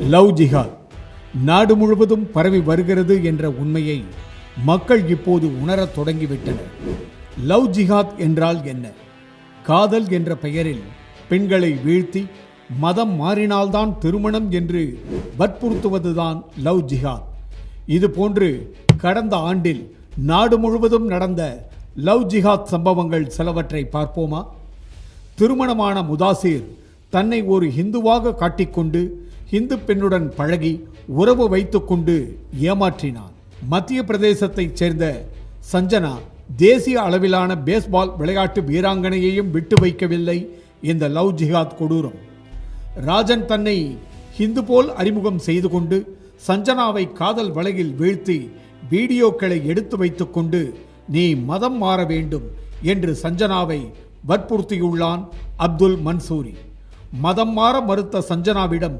Love ஜிஹாத் நாடு முழுவதும் பரவி வருகிறது என்ற உண்மையை மக்கள் இப்போது உணரத் தொடங்கிவிட்டனர். லவ் ஜிஹாத் என்றால் என்ன? காதல் என்ற பெயரில் பெண்களை வீழ்த்தி மதம் மாறினால்தான் திருமணம் என்று வற்புறுத்துவதுதான் லவ் ஜிஹாத். இதுபோன்று கடந்த ஆண்டில் நாடு முழுவதும் நடந்த லவ் ஜிஹாத் சம்பவங்கள் சிலவற்றை பார்ப்போமா? திருமணமான முதாசிர் தன்னை ஒரு ஹிந்துவாக காட்டிக்கொண்டு ஹிந்து பெண்ணுடன் பழகி உறவு வைத்துக்கொண்டு ஏமாற்றினான். மத்திய பிரதேசத்தைச் சேர்ந்த சஞ்சனா தேசிய அளவிலான பேஸ்பால் விளையாட்டு வீராங்கனையையும் விட்டு வைக்கவில்லை இந்த லவ் ஜிஹாத் கொடூரம். ராஜன் தன்னை ஹிந்து போல் அறிமுகம் செய்து கொண்டு சஞ்சனாவை காதல் வலையில் வீழ்த்தி வீடியோக்களை எடுத்து வைத்துக்கொண்டு நீ மதம் மாற வேண்டும் என்று சஞ்சனாவை வற்புறுத்தியுள்ளான் அப்துல் மன்சூரி. மதம் மாற மறுத்த சஞ்சனாவிடம்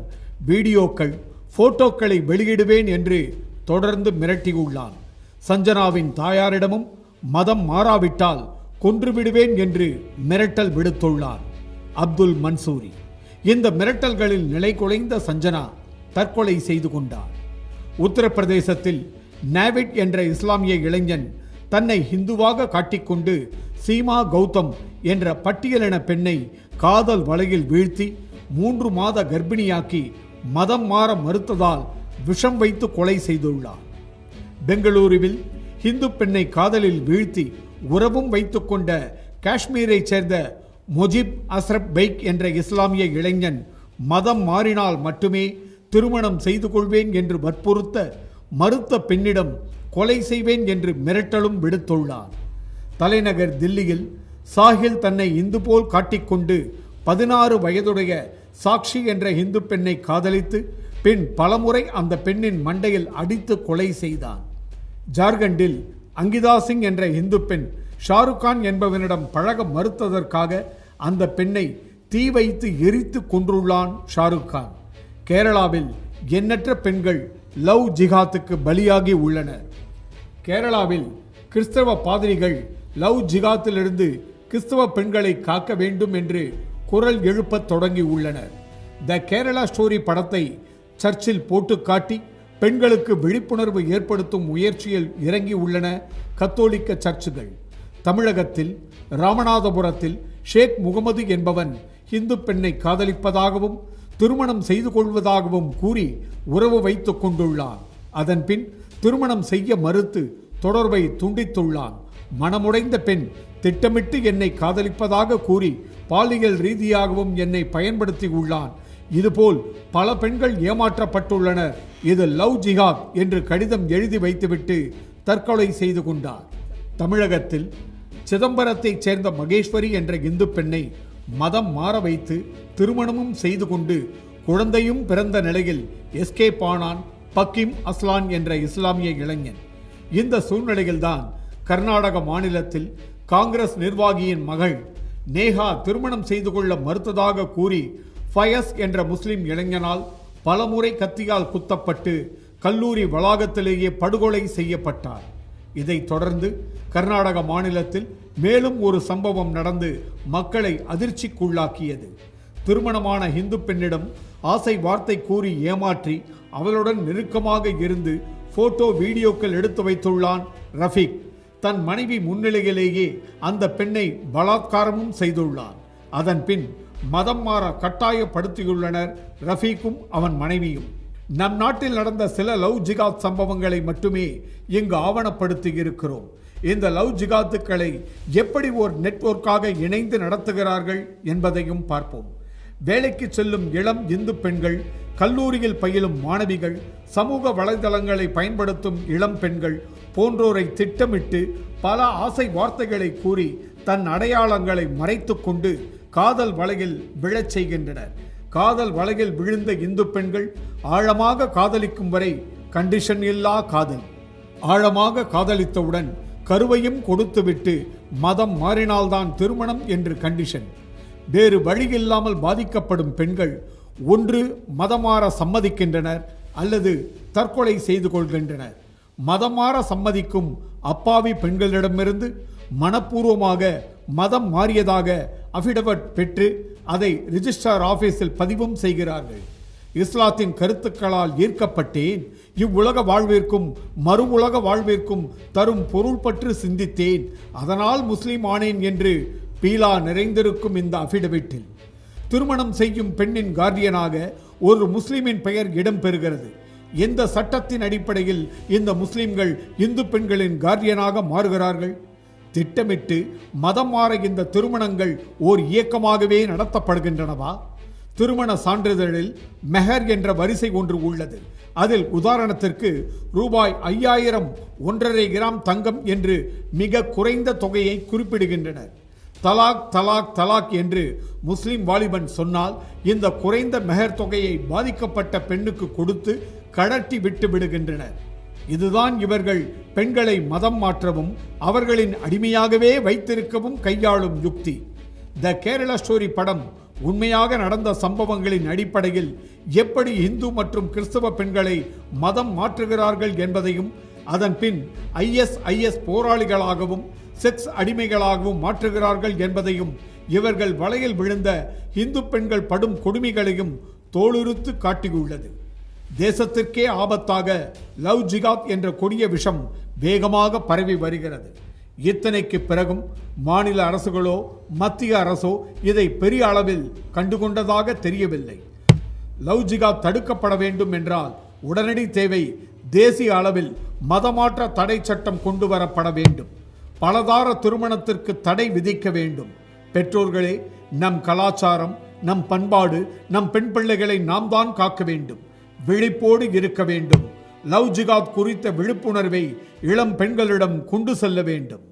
வீடியோக்கள் போட்டோக்களை வெளியிடுவேன் என்று தொடர்ந்து மிரட்டியுள்ளான். சஞ்சனாவின் தாயாரிடமும் மதம் மாறாவிட்டால் கொன்றுவிடுவேன் என்று மிரட்டல் விடுத்துள்ளான் அப்துல் மன்சூரி. இந்த மிரட்டல்களில் நிலை குலைந்த சஞ்சனா தற்கொலை செய்து கொண்டார். உத்தரப்பிரதேசத்தில் நாவிட் என்ற இஸ்லாமிய இளைஞன் தன்னை ஹிந்துவாக காட்டிக்கொண்டு சீமா கௌதம் என்ற பட்டியலின பெண்ணை காதல் வலையில் வீழ்த்தி 3 மாத கர்ப்பிணியாக்கி மதம் மாற மறுத்ததால் விஷம் வைத்து கொலை செய்துள்ளார். பெங்களூருவில் ஹிந்து பெண்ணை காதலில் வீழ்த்தி உறவும் வைத்துக்கொண்ட காஷ்மீரை சேர்ந்த முஜிப் அஸ்ரப் பெய்க் என்ற இஸ்லாமிய இளைஞன் மதம் மாறினால் மட்டுமே திருமணம் செய்து கொள்வேன் என்று வற்புறுத்த மறுத்த பெண்ணிடம் கொலை செய்வேன் என்று மிரட்டலும் விடுத்துள்ளார். தலைநகர் தில்லியில் சாஹில் தன்னை இந்து போல் காட்டிக்கொண்டு 16 வயதுடைய சாக்ஷி என்ற இந்து பெண்ணை காதலித்து பின் பலமுறை அந்த பெண்ணின் மண்டையில் அடித்து கொலை செய்தான். ஜார்க்கண்டில் அங்கிதா சிங் என்ற இந்து பெண் ஷாருக் கான் என்பவனிடம் பழக மறுத்ததற்காக அந்த பெண்ணை தீ வைத்து எரித்து கொன்றுள்ளான் ஷாருக் கான். கேரளாவில் எண்ணற்ற பெண்கள் லவ் ஜிஹாத்துக்கு பலியாகி உள்ளனர். கேரளாவில் கிறிஸ்தவ பாதிரிகள் லவ் ஜிஹாத்திலிருந்து கிறிஸ்தவ பெண்களை காக்க வேண்டும் என்று குரல் எழுப்பத் தொடங்கி உள்ளனர். த கேரளா ஸ்டோரி படத்தை சர்ச்சில் போட்டு காட்டி பெண்களுக்கு விழிப்புணர்வு ஏற்படுத்தும் முயற்சியில் இறங்கி உள்ளன கத்தோலிக்க சர்ச்சுகள். தமிழகத்தில் ராமநாதபுரத்தில் ஷேக் முகமது என்பவன் இந்து பெண்ணை காதலிப்பதாகவும் திருமணம் செய்து கொள்வதாகவும் கூறி உறவு வைத்துக் கொண்டுள்ளான். அதன் பின் திருமணம் செய்ய மறுத்து தொடர்பை துண்டித்துள்ளான். மனமுடைந்த பெண் திட்டமிட்டு என்னை காதலிப்பதாக கூறி பாலியல் ரீதியாகவும் என்னை பயன்படுத்தி உள்ளான். இதுபோல் பல பெண்கள் ஏமாற்றப்பட்டுள்ளனர். இது லவ் ஜிஹாத் என்று கடிதம் எழுதி வைத்துவிட்டு தற்கொலை செய்து கொண்டார். தமிழகத்தில் சிதம்பரத்தைச் சேர்ந்த மகேஸ்வரி என்ற இந்து பெண்ணை மதம் மாற வைத்து திருமணமும் செய்து கொண்டு குழந்தையும் பிறந்த நிலையில் எஸ்கேப் ஆனான் பக்கிம் அஸ்லான் என்ற இஸ்லாமிய இளைஞன். இந்த சூழ்நிலையில்தான் கர்நாடக மாநிலத்தில் காங்கிரஸ் நிர்வாகியின் மகள் நேஹா திருமணம் செய்து கொள்ள மறுத்ததாக கூறி ஃபயஸ் என்ற முஸ்லிம் இளைஞனால் பலமுறை கத்தியால் குத்தப்பட்டு கல்லூரி வளாகத்திலேயே படுகொலை செய்யப்பட்டார். இதைத் தொடர்ந்து கர்நாடக மாநிலத்தில் மேலும் ஒரு சம்பவம் நடந்து மக்களை அதிர்ச்சிக்குள்ளாக்கியது. திருமணமான இந்து பெண்ணிடம் ஆசை வார்த்தை கூறி ஏமாற்றி அவளுடன் நெருக்கமாக இருந்து போட்டோ வீடியோக்கள் எடுத்து வைத்துள்ளான் ரஃபீக். தன் மனைவி முன்னிலையிலேயே அந்த பெண்ணை பலாத்காரமும் செய்துள்ளான். அதன் பின் மதம் மாற கட்டாயப்படுத்தியுள்ளனர் ரஃபீக்கும் அவன் மனைவியும். நம் நாட்டில் நடந்த சில லவ் ஜிகாத் சம்பவங்களை மட்டுமே இங்கு ஆவணப்படுத்தி இருக்கிறோம். இந்த லவ் ஜிகாத்துக்களை எப்படி ஒரு நெட்வொர்க்காக இணைந்து நடத்துகிறார்கள் என்பதையும் பார்ப்போம். வேலைக்கு செல்லும் இளம் இந்து பெண்கள், கல்லூரியில் பயிலும் மாணவிகள், சமூக வலைதளங்களை பயன்படுத்தும் இளம் பெண்கள் போன்றோரை திட்டமிட்டு பல ஆசை வார்த்தைகளை கூறி தன் அடையாளங்களை மறைத்து கொண்டு காதல் வலையில் விழச் செய்கின்றனர். காதல் வலையில் விழுந்த இந்து பெண்கள் ஆழமாக காதலிக்கும் வரை கண்டிஷன் இல்லா காதல். ஆழமாக காதலித்தவுடன் கருவையும் கொடுத்துவிட்டு மதம் மாறினால்தான் திருமணம் என்று கண்டிஷன். வேறு வழியில்லாமல் பாதிக்கப்படும் பெண்கள் ஒன்று மதமாற சம்மதிக்கின்றனர் அல்லது தற்கொலை செய்து கொள்கின்றனர். மதமாற சம்மதிக்கும் அப்பாவி பெண்களிடமிருந்து மனப்பூர்வமாக மதம் மாறியதாக அஃபிடவிட் பெற்று அதை ரிஜிஸ்ட்ரார் ஆபீஸில் பதிவும் செய்கிறார்கள். இஸ்லாத்தின் கருத்துக்களால் ஈர்க்கப்பட்டேன். இவ்வுலக வாழ்விற்கும் மறு உலக வாழ்விற்கும் தரும் பொருள் பற்றி சிந்தித்தேன். அதனால் முஸ்லிம் ஆனேன் என்று பீலா நிறைந்திருக்கும் இந்த அபிடவிட்டில் திருமணம் செய்யும் பெண்ணின் கார்டியனாக ஒரு முஸ்லிமின் பெயர் இடம்பெறுகிறது. எந்த சட்டத்தின் அடிப்படையில் இந்த முஸ்லிம்கள் இந்து பெண்களின் கார்டியனாக மாறுகிறார்கள்? திட்டமிட்டு மதம் மாற இந்த திருமணங்கள் ஓர் இயக்கமாகவே நடத்தப்படுகின்றனவா? திருமண சான்றிதழில் மெஹர் என்ற வரிசை ஒன்று உள்ளது. அதில் உதாரணத்திற்கு ரூபாய் 5000 1.5 கிராம் தங்கம் என்று மிக குறைந்த தொகையை குறிப்பிடுகின்றனர். தலாக் தலாக் தலாக் என்று முஸ்லிம் வாலிபன் சொன்னால் இந்த குறைந்த மெஹர் தொகையை பாதிக்கப்பட்ட பெண்ணுக்கு கொடுத்து கடட்டி விட்டு விடுகின்றனர். இதுதான் இவர்கள் பெண்களை மதம் மாற்றவும் அவர்களின் அடிமையாகவே வைத்திருக்கவும் கையாளும் யுக்தி. த கேரளா ஸ்டோரி படம் உண்மையாக நடந்த சம்பவங்களின் அடிப்படையில் எப்படி இந்து மற்றும் கிறிஸ்தவ பெண்களை மதம் மாற்றுகிறார்கள் என்பதையும் அதன் பின் ISIS போராளிகளாகவும் செக்ஸ் அடிமைகளாகவும் மாற்றுகிறார்கள் என்பதையும் இவர்கள் வலையில் விழுந்த இந்து பெண்கள் படும் கொடுமைகளையும் தோலுறுத்து காட்டியுள்ளது. தேசத்திற்கே ஆபத்தாக லவ் ஜிகாத் என்ற கொடிய விஷம் வேகமாக பரவி வருகிறது. இத்தனைக்கு பிறகும் மாநில அரசுகளோ மத்திய அரசோ இதை பெரிய அளவில் கண்டுகொண்டதாக தெரியவில்லை. லவ் ஜிகாத் தடுக்கப்பட வேண்டும் என்றால் உடனடி தேவை தேசிய அளவில் மதமாற்ற தடை சட்டம் கொண்டு வரப்பட வேண்டும். பலதார திருமணத்திற்கு தடை விதிக்க வேண்டும். பெற்றோர்களே, நம் கலாச்சாரம், நம் பண்பாடு, நம் பெண் பிள்ளைகளை நாம் தான் காக்க வேண்டும். விழிப்போடு இருக்க வேண்டும். லவ் ஜிகாத் குறித்த விழிப்புணர்வை இளம் பெண்களிடம் கொண்டு செல்ல வேண்டும்.